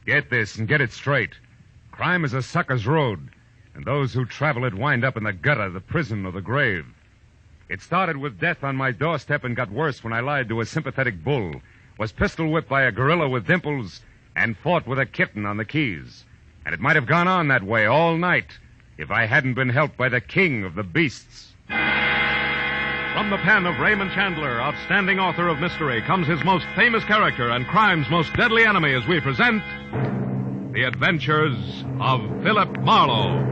Get this and get it straight. Crime is a sucker's road, and those who travel it wind up in the gutter, the prison, or the grave. It started with death on my doorstep and got worse when I lied to a sympathetic bull, was pistol-whipped by a gorilla with dimples, and fought with a kitten on the Keys. And it might have gone on that way all night if I hadn't been helped by the king of the beasts. From the pen of Raymond Chandler, outstanding author of mystery, comes his most famous character and crime's most deadly enemy as we present The Adventures of Philip Marlowe.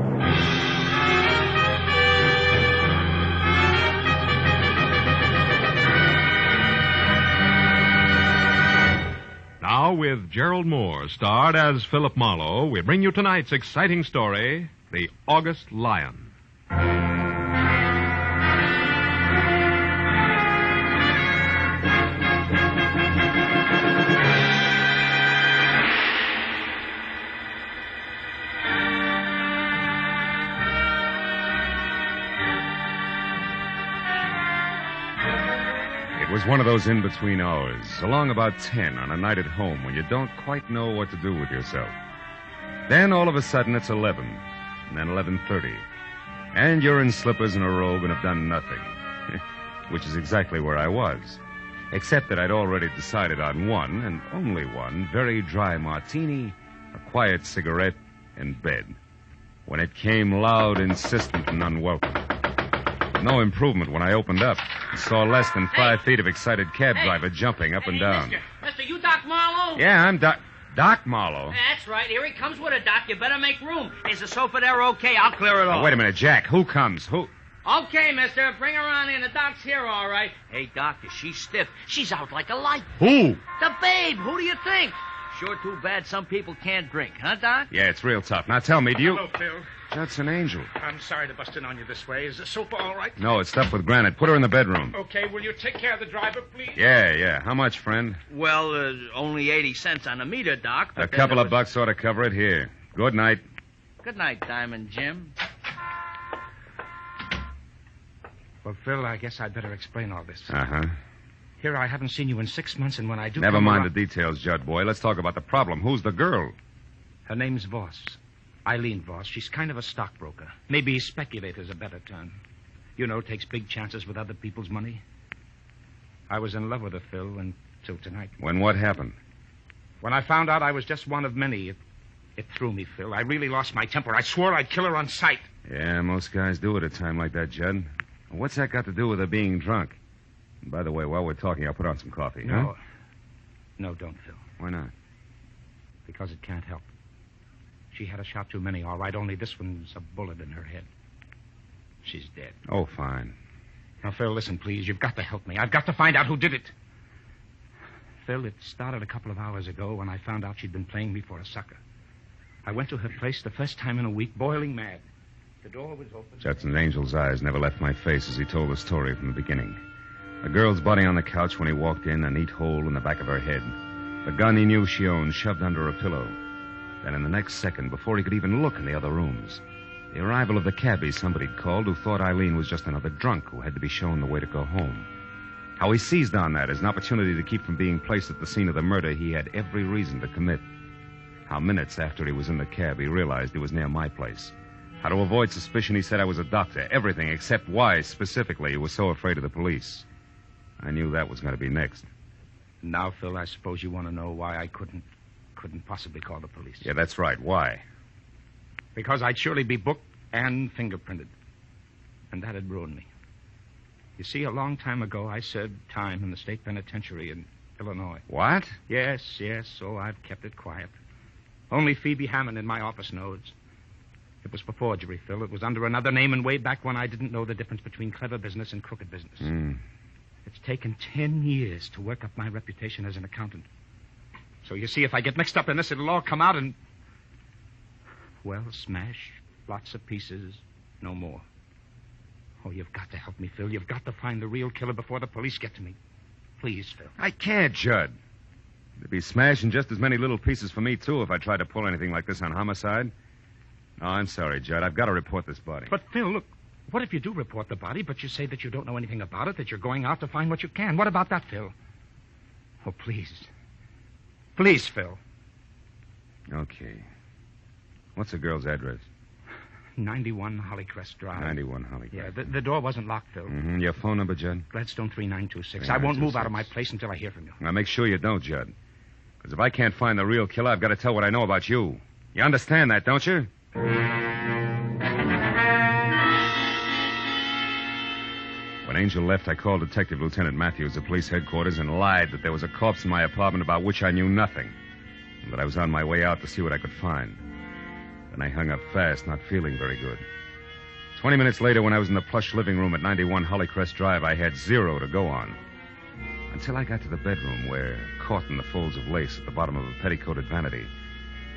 Now, with Gerald Moore, starred as Philip Marlowe, we bring you tonight's exciting story, The August Lion. It was one of those in-between hours, along about 10 on a night at home when you don't quite know what to do with yourself. Then, all of a sudden, it's 11, and then 11:30, and you're in slippers and a robe and have done nothing, which is exactly where I was, except that I'd already decided on one, and only one, very dry martini, a quiet cigarette, and bed, when it came loud, insistent, and unwelcome. No improvement when I opened up. I saw less than 5 feet of excited cab driver jumping up and down. Mister, you Doc Marlowe? Yeah, I'm Doc Marlowe. That's right. Here he comes with a Doc. You better make room. Is the sofa there okay? I'll clear it off. Wait a minute, Jack. Who comes? Who? Okay, mister. Bring her on in. The Doc's here, all right. Hey, Doctor, she's stiff. She's out like a light. Who? The babe. Who do you think? Sure too bad some people can't drink, huh, Doc? Yeah, it's real tough. Now tell me, do you... Hello, Phil. That's an angel. I'm sorry to bust in on you this way. Is the sofa all right? No, it's stuffed with granite. Put her in the bedroom. Okay, will you take care of the driver, please? Yeah. How much, friend? Well, only 80 cents on the meter, Doc. A couple of bucks ought to cover it. Here. Good night. Good night, Diamond Jim. Well, Phil, I guess I'd better explain all this. Uh-huh. Here, I haven't seen you in 6 months, and when I do... Never mind the details, Judd boy. Let's talk about the problem. Who's the girl? Her name's Voss. Eileen Voss. She's kind of a stockbroker. Maybe speculator's a better term. You know, takes big chances with other people's money. I was in love with her, Phil, until tonight. When what happened? When I found out I was just one of many, it threw me, Phil. I really lost my temper. I swore I'd kill her on sight. Yeah, most guys do at a time like that, Judd. What's that got to do with her being drunk? And by the way, while we're talking, I'll put on some coffee, huh? No, don't, Phil. Why not? Because it can't help. She had a shot too many, all right, only this one's a bullet in her head. She's dead. Oh, fine. Now, Phil, listen, please. You've got to help me. I've got to find out who did it. Phil, it started a couple of hours ago when I found out she'd been playing me for a sucker. I went to her place the first time in a week, boiling mad. The door was open. Judson's angel's eyes never left my face as he told the story from the beginning. The girl's body on the couch when he walked in, a neat hole in the back of her head. The gun he knew she owned shoved under a pillow. Then in the next second, before he could even look in the other rooms, the arrival of the cabbie somebody'd called who thought Eileen was just another drunk who had to be shown the way to go home. How he seized on that as an opportunity to keep from being placed at the scene of the murder he had every reason to commit. How minutes after he was in the cab, he realized he was near my place. How to avoid suspicion, he said I was a doctor. Everything except why, specifically, he was so afraid of the police. I knew that was going to be next. Now, Phil, I suppose you want to know why I couldn't possibly call the police. Yeah, that's right. Why? Because I'd surely be booked and fingerprinted. And that'd ruin me. You see, a long time ago, I served time in the state penitentiary in Illinois. What? Yes, so I've kept it quiet. Only Phoebe Hammond in my office knows. It was for forgery, Phil. It was under another name and way back when I didn't know the difference between clever business and crooked business. It's taken 10 years to work up my reputation as an accountant. So you see, if I get mixed up in this, it'll all come out and... Well, smash, lots of pieces, no more. Oh, you've got to help me, Phil. You've got to find the real killer before the police get to me. Please, Phil. I can't, Judd. There'd be smashing just as many little pieces for me, too, if I tried to pull anything like this on homicide. No, I'm sorry, Judd. I've got to report this body. But, Phil, look, what if you do report the body, but you say that you don't know anything about it, that you're going out to find what you can? What about that, Phil? Oh, please. Please, Phil. Okay. What's the girl's address? 91 Hollycrest Drive. 91 Hollycrest. Yeah, the door wasn't locked, Phil. Mm-hmm. Your phone number, Judd? Gladstone 3926. I won't move out of my place until I hear from you. Now, make sure you don't, Judd. Because if I can't find the real killer, I've got to tell what I know about you. You understand that, don't you? When Angel left, I called Detective Lieutenant Matthews at police headquarters and lied that there was a corpse in my apartment about which I knew nothing, and that I was on my way out to see what I could find. Then I hung up fast, not feeling very good. 20 minutes later, when I was in the plush living room at 91 Hollycrest Drive, I had zero to go on. Until I got to the bedroom where, caught in the folds of lace at the bottom of a petticoated vanity,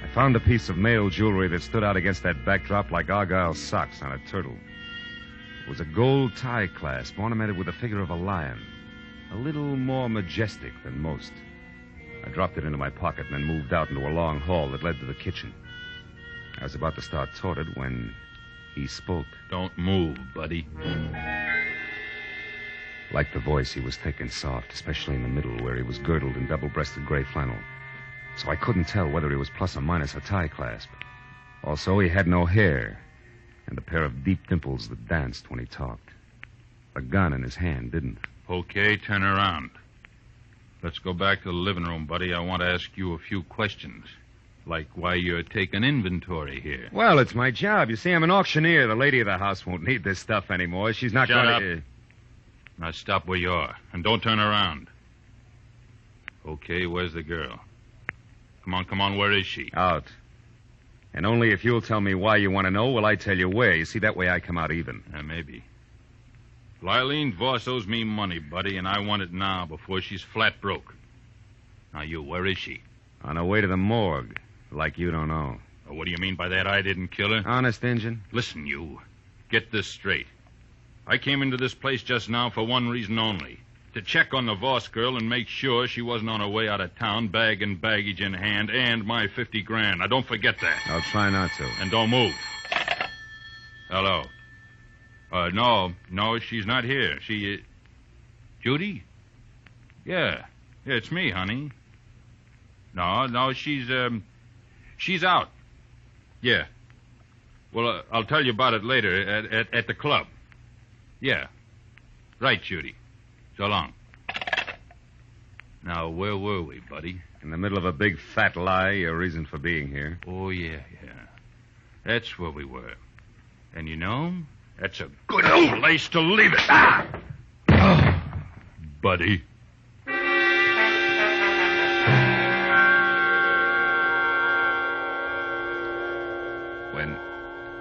I found a piece of male jewelry that stood out against that backdrop like Argyle socks on a turtle. It was a gold tie clasp ornamented with the figure of a lion, a little more majestic than most. I dropped it into my pocket and then moved out into a long hall that led to the kitchen. I was about to start toward it when he spoke. Don't move, buddy. Like the voice, he was thick and soft, especially in the middle where he was girdled in double-breasted gray flannel. So I couldn't tell whether he was plus or minus a tie clasp. Also, he had no hair and a pair of deep dimples that danced when he talked. The gun in his hand didn't. Okay, turn around. Let's go back to the living room, buddy. I want to ask you a few questions. Like why you're taking inventory here. Well, it's my job. You see, I'm an auctioneer. The lady of the house won't need this stuff anymore. She's not Shut going up. to... Now stop where you are, and don't turn around. Okay, where's the girl? Come on, where is she? Out. And only if you'll tell me why you want to know will I tell you where. You see, that way I come out even. Maybe. Eileen Voss owes me money, buddy, and I want it now before she's flat broke. Now, where is she? On her way to the morgue. Like you don't know. Oh, what do you mean by that? I didn't kill her. Honest, Injun? Listen, you. Get this straight. I came into this place just now for one reason only. To check on the Voss girl and make sure she wasn't on her way out of town, bag and baggage in hand, and my $50,000. Now, don't forget that. I'll try not to. And don't move. Hello. No, she's not here. Judy? Yeah, it's me, honey. No, she's out. Yeah. Well, I'll tell you about it later at the club. Yeah. Right, Judy. So long. Now, where were we, buddy? In the middle of a big fat lie, your reason for being here. Oh, yeah. That's where we were. And you know, that's a good place to leave it. Oh, buddy.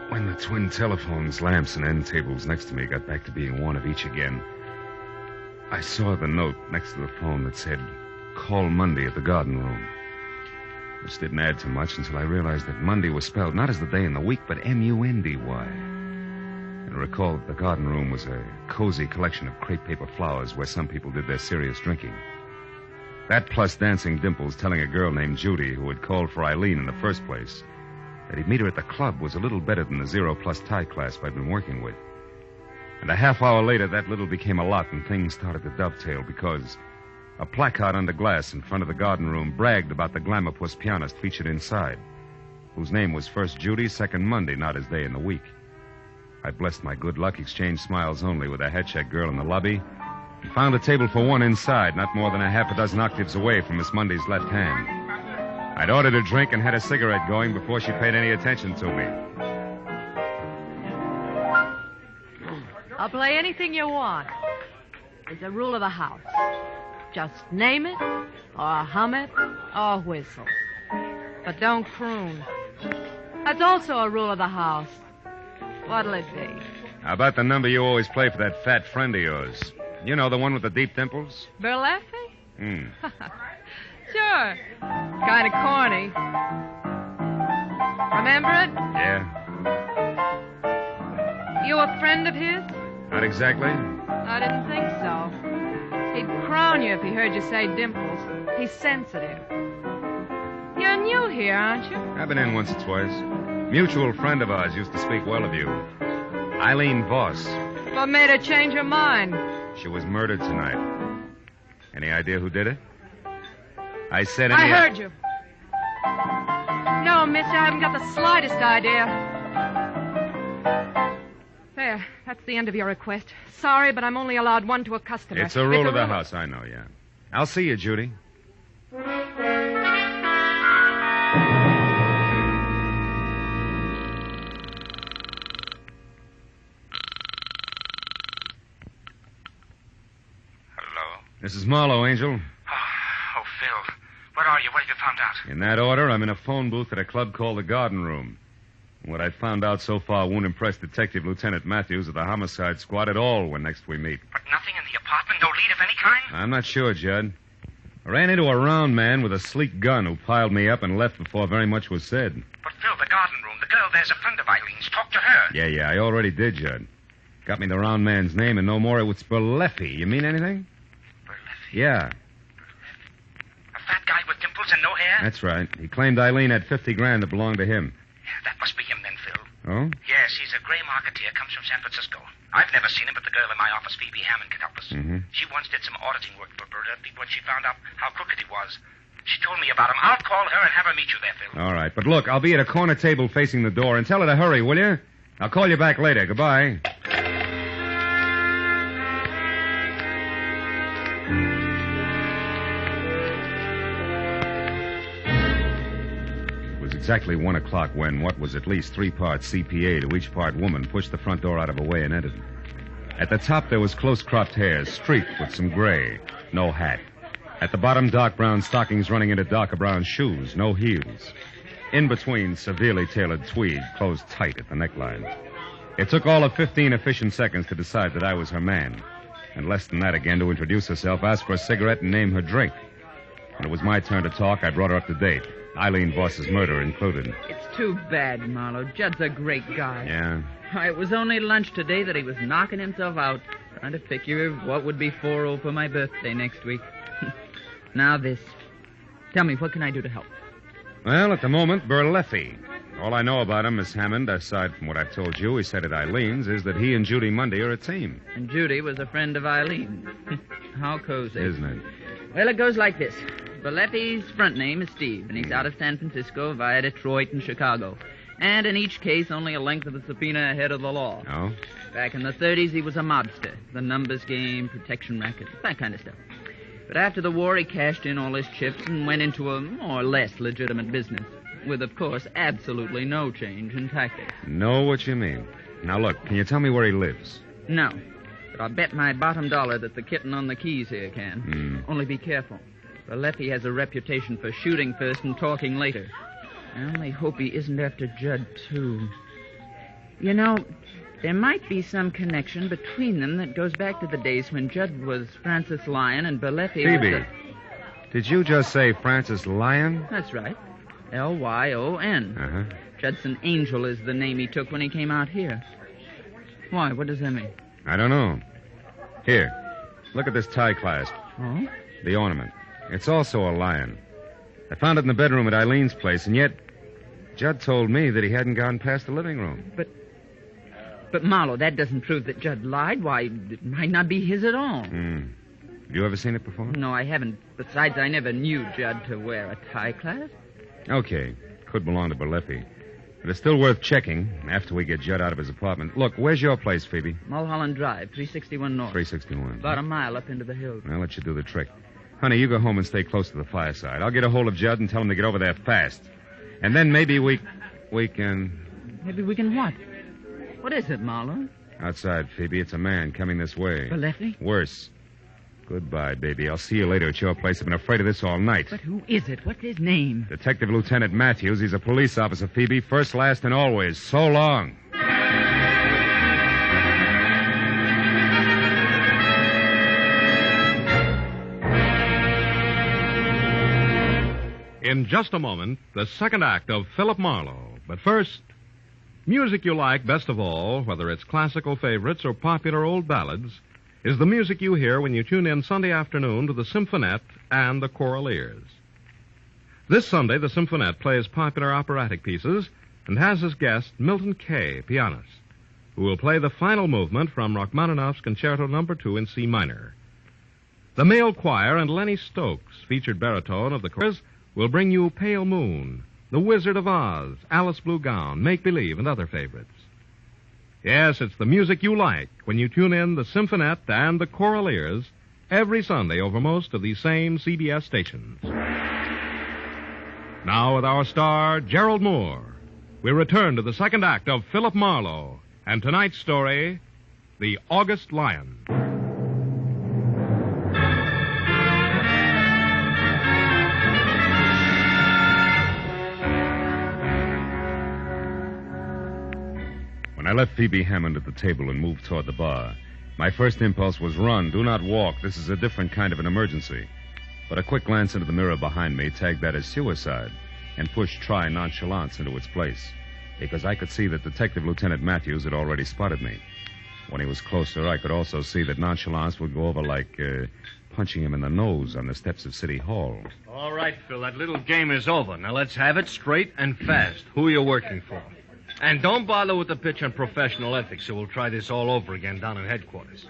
When the twin telephones, lamps, and end tables next to me got back to being one of each again, I saw the note next to the phone that said, "Call Monday at the Garden Room," which didn't add to much until I realized that Monday was spelled not as the day in the week, but M-U-N-D-Y. And I recalled that the Garden Room was a cozy collection of crepe paper flowers where some people did their serious drinking. That plus dancing dimples telling a girl named Judy, who had called for Eileen in the first place, that he'd meet her at the club was a little better than the 0+ tie clasp I'd been working with. And a half hour later, that little became a lot, and things started to dovetail because a placard under glass in front of the Garden Room bragged about the glamour-puss pianist featured inside, whose name was first Judy, second Monday, not his day in the week. I blessed my good luck, exchanged smiles only with a head-check girl in the lobby, and found a table for one inside, not more than a half a dozen octaves away from Miss Monday's left hand. I'd ordered a drink and had a cigarette going before she paid any attention to me. I'll play anything you want. It's a rule of the house. Just name it, or hum it, or whistle. But don't croon. That's also a rule of the house. What'll it be? How about the number you always play for that fat friend of yours? You know, the one with the deep dimples? Burlesque? Sure. Kind of corny. Remember it? Yeah. You a friend of his? Not exactly. I didn't think so. He'd crown you if he heard you say dimples. He's sensitive. You're new here, aren't you? I've been in once or twice. Mutual friend of ours used to speak well of you. Eileen Voss. What made her change her mind? She was murdered tonight. Any idea who did it? I said I heard you. No, mister, I haven't got the slightest idea. There, that's the end of your request. Sorry, but I'm only allowed one to a customer. It's a rule of the house, I know, yeah. I'll see you, Judy. This is Marlowe, Angel. Oh, Phil. Where are you? What have you found out? In that order, I'm in a phone booth at a club called the Garden Room. What I found out so far won't impress Detective Lieutenant Matthews of the Homicide Squad at all when next we meet. But nothing in the apartment? No lead of any kind? I'm not sure, Judd. I ran into a round man with a sleek gun who piled me up and left before very much was said. But, Phil, the Garden Room, the girl there's a friend of Eileen's. Talk to her. Yeah, I already did, Judd. Got me the round man's name and no more. It was Berleffi. You mean anything? Yeah. A fat guy with dimples and no hair? That's right. He claimed Eileen had $50,000 that belonged to him. Yeah, that must be him then, Phil. Oh? Yes, he's a gray marketeer, comes from San Francisco. I've never seen him, but the girl in my office, Phoebe Hammond, can help us. Mm-hmm. She once did some auditing work for Berleffi when she found out how crooked he was. She told me about him. I'll call her and have her meet you there, Phil. All right, but look, I'll be at a corner table facing the door, and tell her to hurry, will you? I'll call you back later. Goodbye. Exactly 1 o'clock when what was at least 3 parts CPA to each part woman pushed the front door out of her way and entered. At the top, there was close-cropped hair, streaked with some gray. No hat. At the bottom, dark brown stockings running into darker brown shoes. No heels. In between, severely tailored tweed, closed tight at the neckline. It took all of 15 efficient seconds to decide that I was her man. And less than that again to introduce herself, ask for a cigarette, and name her drink. When it was my turn to talk, I brought her up to date. Eileen Voss's murder included. It's too bad, Marlowe. Judd's a great guy. Yeah? Why, it was only lunch today that he was knocking himself out, trying to figure what would be 4-0 for my birthday next week. Now this. Tell me, what can I do to help? Well, at the moment, Berleffi. All I know about him, Miss Hammond, aside from what I've told you, he said at Eileen's, is that he and Judy Mundy are a team. And Judy was a friend of Eileen's. How cozy. Isn't it? Well, it goes like this. Berleffi's front name is Steve, and he's out of San Francisco via Detroit and Chicago. And in each case, only a length of a subpoena ahead of the law. Oh? Back in the 30s, he was a mobster. The numbers game, protection racket, that kind of stuff. But after the war, he cashed in all his chips and went into a more or less legitimate business. With, of course, absolutely no change in tactics. Know what you mean. Now, look, can you tell me where he lives? No. But I'll bet my bottom dollar that the kitten on the keys here can. Only be careful. Berleffi has a reputation for shooting first and talking later. I only hope he isn't after Judd, too. You know, there might be some connection between them that goes back to the days when Judd was Francis Lyon and Berleffi Phoebe, did you just say Francis Lyon? That's right. Lyon. Uh-huh. Judson Angel is the name he took when he came out here. Why? What does that mean? I don't know. Here, look at this tie clasp. Oh? The ornament. It's also a lion. I found it in the bedroom at Eileen's place, and yet Judd told me that he hadn't gone past the living room. But Marlowe, that doesn't prove that Judd lied. Why, it might not be his at all. Have you ever seen it before? No, I haven't. Besides, I never knew Judd to wear a tie clasp. Okay. Could belong to Berleffi. But it's still worth checking after we get Judd out of his apartment. Look, where's your place, Phoebe? Mulholland Drive, 361 North. 361. About a mile up into the hills. I'll let you do the trick. Honey, you go home and stay close to the fireside. I'll get a hold of Judd and tell him to get over there fast. And then maybe we can... Maybe we can what? What is it, Marlowe? Outside, Phoebe. It's a man coming this way. Berleffi? Worse. Goodbye, baby. I'll see you later at your place. I've been afraid of this all night. But who is it? What's his name? Detective Lieutenant Matthews. He's a police officer, Phoebe. First, last, and always. So long. In just a moment, the second act of Philip Marlowe. But first, music you like best of all, whether it's classical favorites or popular old ballads, is the music you hear when you tune in Sunday afternoon to the Symphonette and the Choral Ears. This Sunday, the Symphonette plays popular operatic pieces and has as guest Milton Kay, pianist, who will play the final movement from Rachmaninoff's Concerto No. 2 in C minor. The male choir and Lenny Stokes, featured baritone of the chorus, will bring you Pale Moon, The Wizard of Oz, Alice Blue Gown, Make Believe, and other favorites. Yes, it's the music you like when you tune in the Symphonette and the Choral Ears every Sunday over most of these same CBS stations. Now with our star, Gerald Moore, we return to the second act of Philip Marlowe and tonight's story, The August Lion. When I left Phoebe Hammond at the table and moved toward the bar, my first impulse was run, do not walk. This is a different kind of an emergency. But a quick glance into the mirror behind me tagged that as suicide and pushed try nonchalance into its place, because I could see that Detective Lieutenant Matthews had already spotted me. When he was closer, I could also see that nonchalance would go over like punching him in the nose on the steps of City Hall. All right, Phil, that little game is over. Now let's have it straight and fast. Who are you working for? And don't bother with the pitch on professional ethics, or we'll try this all over again down in headquarters.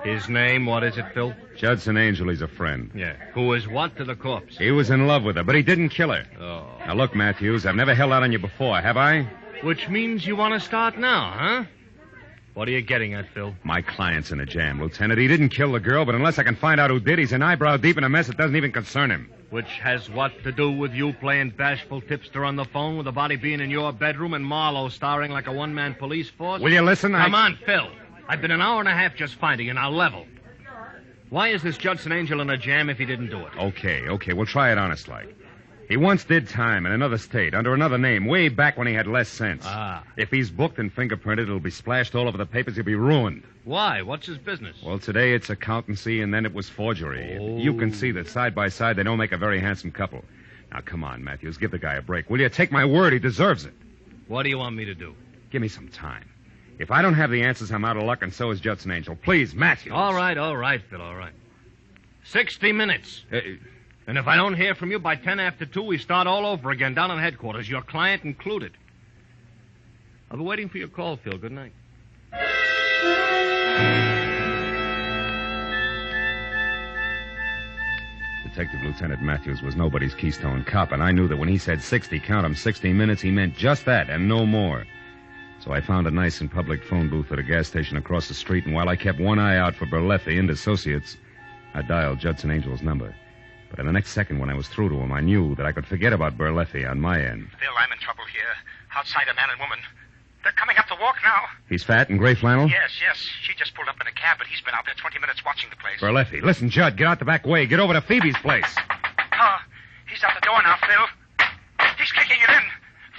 His name, what is it, Phil? Judson Angel, he's a friend. Yeah. Who is what to the corpse? He was in love with her, but he didn't kill her. Oh. Now, look, Matthews, I've never held out on you before, have I? Which means you want to start now, huh? What are you getting at, Phil? My client's in a jam, Lieutenant. He didn't kill the girl, but unless I can find out who did, he's an eyebrow deep in a mess that doesn't even concern him. Which has what to do with you playing bashful tipster on the phone with the body being in your bedroom and Marlowe starring like a one-man police force? Will you listen? Come on, Phil. I've been an hour and a half just finding you. Now level. Why is this Judson Angel in a jam if he didn't do it? Okay. We'll try it honest like. He once did time in another state, under another name, way back when he had less sense. Ah. If he's booked and fingerprinted, it'll be splashed all over the papers. He'll be ruined. Why? What's his business? Well, today it's accountancy, and then it was forgery. Oh. You can see that side by side they don't make a very handsome couple. Now, come on, Matthews, give the guy a break. Will you? Take my word, he deserves it. What do you want me to do? Give me some time. If I don't have the answers, I'm out of luck, and so is Judson Angel. Please, Matthews. All right, Phil, all right. 60 minutes. And if I don't hear from you by 10 after 2, we start all over again down in headquarters, your client included. I'll be waiting for your call, Phil. Good night. Detective Lieutenant Matthews was nobody's Keystone cop, and I knew that when he said 60, count 'em, 60 minutes, he meant just that and no more. So I found a nice and public phone booth at a gas station across the street, and while I kept one eye out for Berleffi and Associates, I dialed Judson Angel's number. But in the next second, when I was through to him, I knew that I could forget about Berleffi on my end. Phil, I'm in trouble here. Outside a man and woman. They're coming up the walk now. He's fat and gray flannel? Yes. She just pulled up in a cab, but he's been out there 20 minutes watching the place. Berleffi, listen, Judd, get out the back way. Get over to Phoebe's place. Oh, he's out the door now, Phil. He's kicking it in.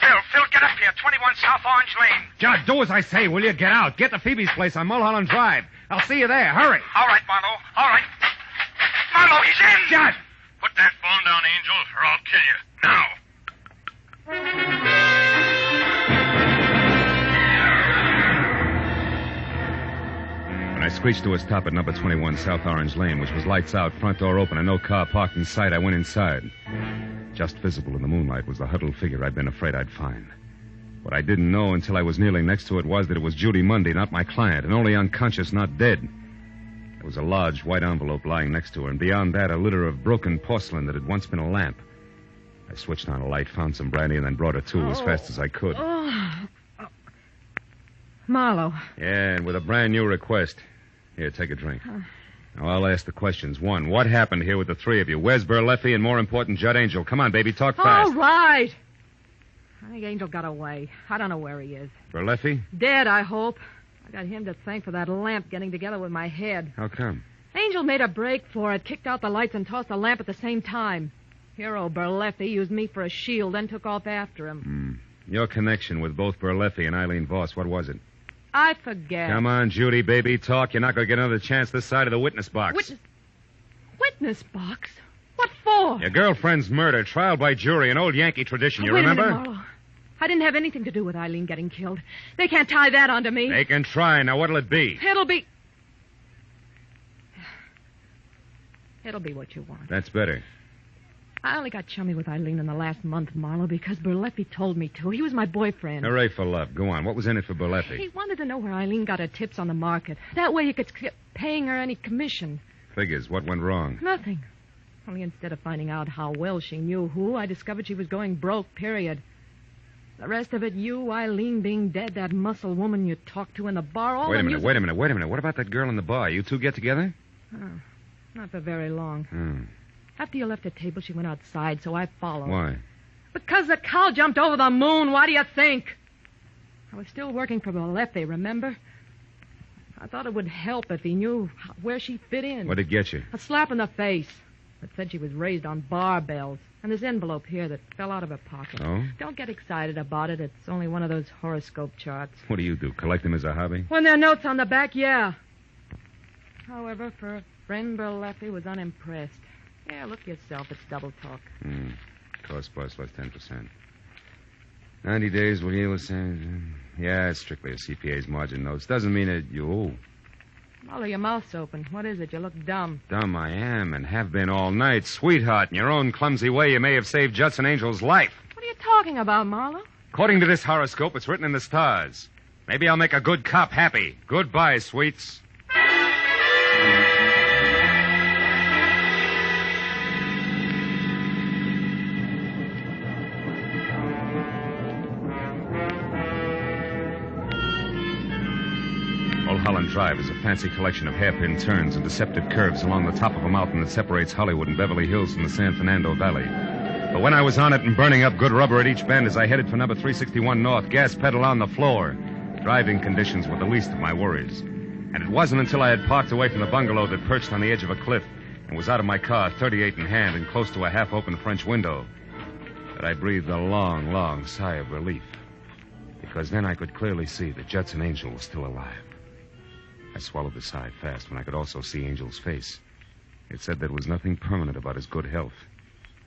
Phil, get up here. 21 South Orange Lane. Judd, do as I say, will you? Get out. Get to Phoebe's place on Mulholland Drive. I'll see you there. Hurry. All right, Marlowe. All right. Marlowe, he's in. Judd! Put that phone down, Angel, or I'll kill you. Now. When I screeched to a stop at number 21 South Orange Lane, which was lights out, front door open, and no car parked in sight, I went inside. Just visible in the moonlight was the huddled figure I'd been afraid I'd find. What I didn't know until I was kneeling next to it was that it was Judy Mundy, not my client, and only unconscious, not dead. There was a large white envelope lying next to her, and beyond that, a litter of broken porcelain that had once been a lamp. I switched on a light, found some brandy, and then brought her to as fast as I could. Marlowe. Yeah, and with a brand new request. Here, take a drink. Now, I'll ask the questions. One, what happened here with the three of you? Where's Berleffi and, more important, Judd Angel? Come on, baby, talk fast. All right. I think Angel got away. I don't know where he is. Berleffi? Dead, I hope. I got him to thank for that lamp getting together with my head. How come? Angel made a break for it, kicked out the lights, and tossed the lamp at the same time. Hero Berleffi used me for a shield, then took off after him. Your connection with both Berleffi and Eileen Voss, what was it? I forget. Come on, Judy, baby, talk. You're not going to get another chance this side of the witness box. Witness box? What for? Your girlfriend's murder, trial by jury, an old Yankee tradition, you Wait remember? a minute, Marlowe. I didn't have anything to do with Eileen getting killed. They can't tie that onto me. They can try. Now, what'll it be? It'll be what you want. That's better. I only got chummy with Eileen in the last month, Marlowe, because Berleffi told me to. He was my boyfriend. Hooray for love. Go on. What was in it for Berleffi? He wanted to know where Eileen got her tips on the market. That way he could skip paying her any commission. Figures. What went wrong? Nothing. Only instead of finding out how well she knew who, I discovered she was going broke, period. The rest of it, you, Eileen being dead, that muscle woman you talked to in the bar, all Wait a the minute. What about that girl in the bar? You two get together? Oh, not for very long. After you left the table, she went outside, so I followed. Why? Because the cow jumped over the moon. Why do you think? I was still working for Molefe, remember? I thought it would help if he knew where she fit in. What'd it get you? A slap in the face. It said she was raised on barbells. And this envelope here that fell out of her pocket. Oh? Don't get excited about it. It's only one of those horoscope charts. What do you do? Collect them as a hobby? When there are notes on the back, yeah. However, for friend Berleffi was unimpressed. Yeah, look yourself. It's double talk. Cost plus 10%. 90 days will yield the same. Yeah, it's strictly a CPA's margin notes. Doesn't mean that you owe. Marlowe, your mouth's open. What is it? You look dumb. Dumb I am and have been all night. Sweetheart, in your own clumsy way, you may have saved Judson Angel's life. What are you talking about, Marlowe? According to this horoscope, it's written in the stars. Maybe I'll make a good cop happy. Goodbye, sweets. Mulholland Drive is a fancy collection of hairpin turns and deceptive curves along the top of a mountain that separates Hollywood and Beverly Hills from the San Fernando Valley. But when I was on it and burning up good rubber at each bend as I headed for number 361 North, gas pedal on the floor, driving conditions were the least of my worries. And it wasn't until I had parked away from the bungalow that perched on the edge of a cliff and was out of my car, 38 in hand and close to a half-open French window, that I breathed a long, long sigh of relief. Because then I could clearly see that Judson Angel was still alive. I swallowed the sigh fast when I could also see Angel's face. It said there was nothing permanent about his good health,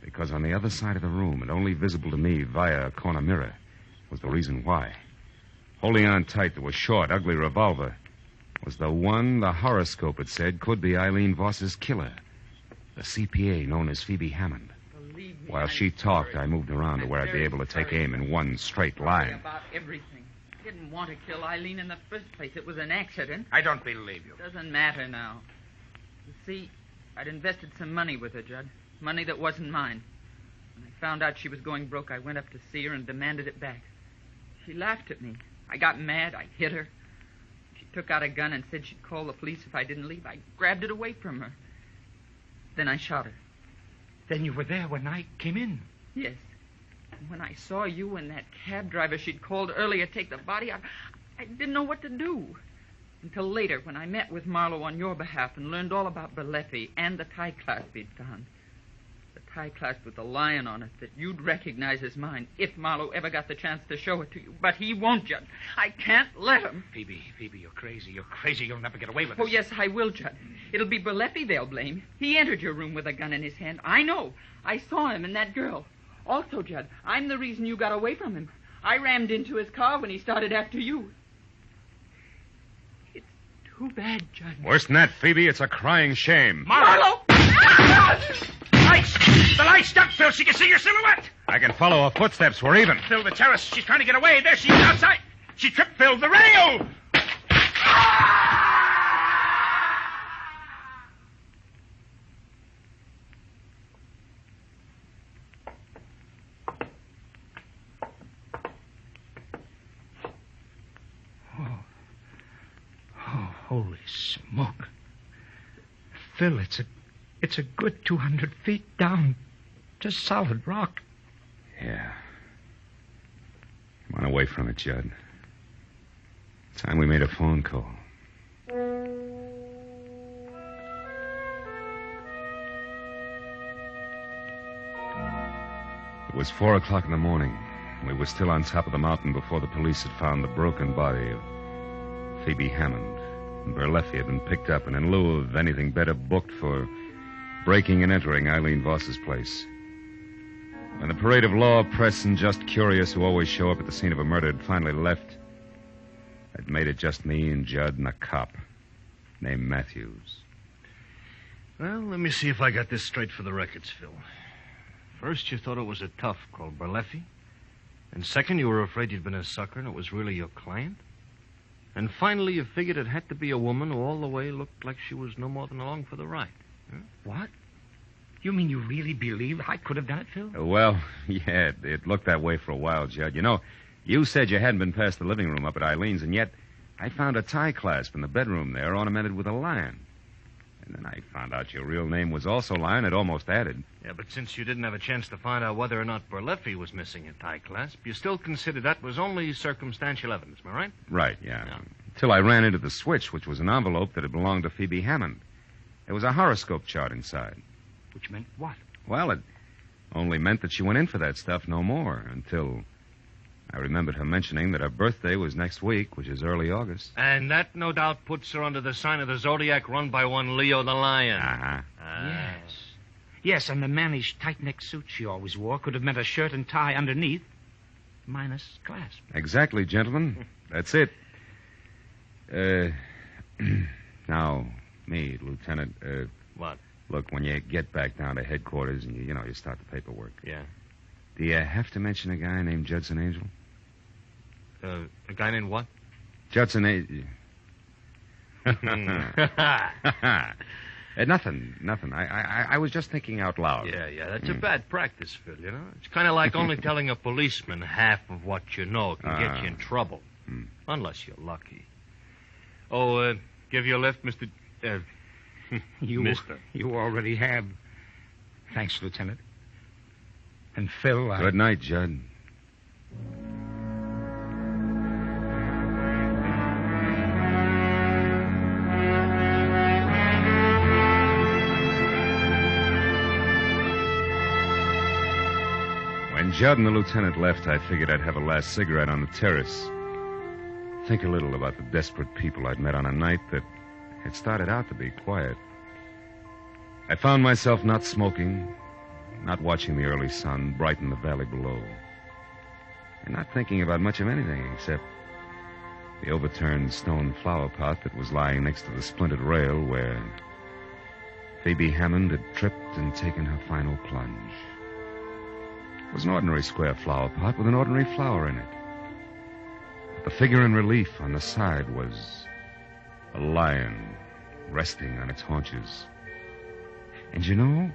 because on the other side of the room, and only visible to me via a corner mirror, was the reason why. Holding on tight to a short, ugly revolver was the one the horoscope had said could be Eileen Voss's killer, the CPA known as Phoebe Hammond. While she talked, I moved around to where I'd be able to take aim in one straight line. About everything. I didn't want to kill Eileen in the first place. It was an accident. I don't believe you. Doesn't matter now. You see, I'd invested some money with her, Judd. Money that wasn't mine. When I found out she was going broke, I went up to see her and demanded it back. She laughed at me. I got mad. I hit her. She took out a gun and said she'd call the police if I didn't leave. I grabbed it away from her. Then I shot her. Then you were there when I came in? Yes. And when I saw you and that cab driver she'd called earlier take the body, I didn't know what to do. Until later, when I met with Marlowe on your behalf and learned all about Berleffi and the tie clasp he'd found. The tie clasp with the lion on it that you'd recognize as mine if Marlowe ever got the chance to show it to you. But he won't, Judd. I can't let him. Phoebe, you're crazy. You're crazy. You'll never get away with Oh, this. yes, I will, Judd. It'll be Berleffi they'll blame. He entered your room with a gun in his hand. I know. I saw him and that girl. Also, Judd, I'm the reason you got away from him. I rammed into his car when he started after you. It's too bad, Judd. Worse than that, Phoebe, it's a crying shame. Marlowe! The light's stuck, Phil. She can see your silhouette. I can follow her footsteps. We're even. Phil, the terrace. She's trying to get away. There she is outside. She tripped Phil. The rail! Holy smoke. Phil, it's a good 200 feet down. Just solid rock. Yeah. Come on away from it, Judd. Time we made a phone call. It was 4 o'clock in the morning. We were still on top of the mountain before the police had found the broken body of Phoebe Hammond. And Berleffi had been picked up and in lieu of anything better booked for breaking and entering Eileen Voss's place. When the parade of law, press, and just curious who always show up at the scene of a murder had finally left, I'd made it just me and Judd and a cop named Matthews. Well, let me see if I got this straight for the records, Phil. First, you thought it was a tough called Berleffi. And second, you were afraid you'd been a sucker and it was really your client. And finally, you figured it had to be a woman who all the way looked like she was no more than along for the ride. Huh? What? You mean you really believe I could have done it, Phil? Well, yeah, it looked that way for a while, Judd. You know, you said you hadn't been past the living room up at Eileen's, and yet I found a tie clasp in the bedroom there ornamented with a lion. And then I found out your real name was also Lion. It almost added. Yeah, but since you didn't have a chance to find out whether or not Berleffi was missing a tie clasp, you still consider that was only circumstantial evidence, am I right? Right, yeah. Till I ran into the switch, which was an envelope that had belonged to Phoebe Hammond. There was a horoscope chart inside. Which meant what? Well, it only meant that she went in for that stuff no more until I remembered her mentioning that her birthday was next week, which is early August. And that, no doubt, puts her under the sign of the Zodiac run by one Leo the Lion. Uh-huh. Yes. Yes, and the mannish tight-neck suit she always wore could have meant a shirt and tie underneath, minus clasp. Exactly, gentlemen. That's it. Now, me, Lieutenant, What? Look, when you get back down to headquarters and you start the paperwork. Yeah. Do you have to mention a guy named Judson Angel? A guy named what? Judson Angel. Nothing. I was just thinking out loud. Yeah. That's a bad practice, Phil, you know? It's kind of like only telling a policeman half of what you know can get you in trouble. Unless you're lucky. Oh, give you a lift, Mr. Mister. You already have. Thanks, Lieutenant. And Phil, Good night, Judd. When Judd and the lieutenant left, I figured I'd have a last cigarette on the terrace. Think a little about the desperate people I'd met on a night that had started out to be quiet. I found myself not smoking, not watching the early sun brighten the valley below, and not thinking about much of anything except the overturned stone flower pot that was lying next to the splintered rail where Phoebe Hammond had tripped and taken her final plunge. It was an ordinary square flower pot with an ordinary flower in it. But the figure in relief on the side was a lion resting on its haunches. And you know,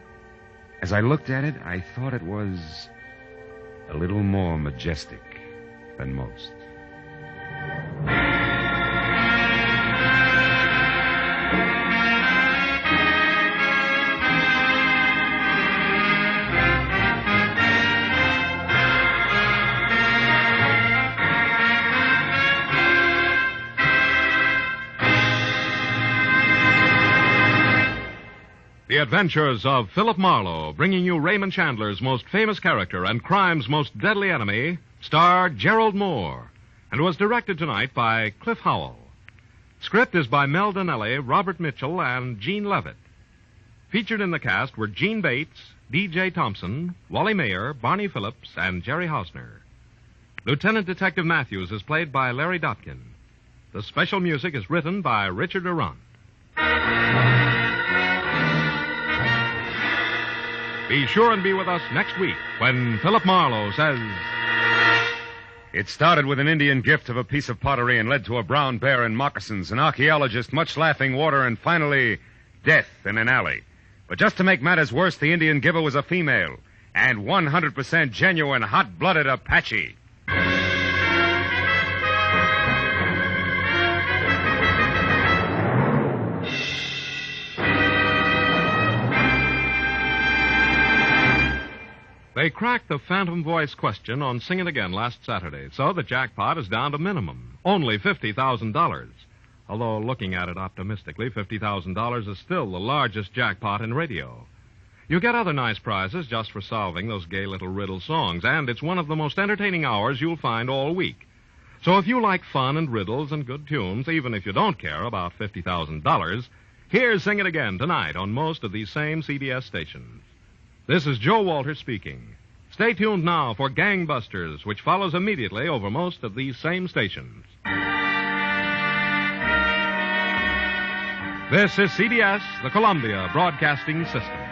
as I looked at it, I thought it was a little more majestic than most. The Adventures of Philip Marlowe, bringing you Raymond Chandler's most famous character and crime's most deadly enemy, starred Gerald Moore, and was directed tonight by Cliff Howell. Script is by Mel Donnelly, Robert Mitchell, and Gene Levitt. Featured in the cast were Gene Bates, D.J. Thompson, Wally Mayer, Barney Phillips, and Jerry Hausner. Lieutenant Detective Matthews is played by Larry Dotkin. The special music is written by Richard Durant. Be sure and be with us next week when Philip Marlowe says... It started with an Indian gift of a piece of pottery and led to a brown bear in moccasins, an archaeologist, much laughing water, and finally, death in an alley. But just to make matters worse, the Indian giver was a female, and 100% genuine, hot-blooded Apache. They cracked the phantom voice question on Sing It Again last Saturday, so the jackpot is down to minimum, only $50,000. Although, looking at it optimistically, $50,000 is still the largest jackpot in radio. You get other nice prizes just for solving those gay little riddle songs, and it's one of the most entertaining hours you'll find all week. So if you like fun and riddles and good tunes, even if you don't care about $50,000, here's Sing It Again tonight on most of these same CBS stations. This is Joe Walter speaking. Stay tuned now for Gangbusters, which follows immediately over most of these same stations. This is CBS, the Columbia Broadcasting System.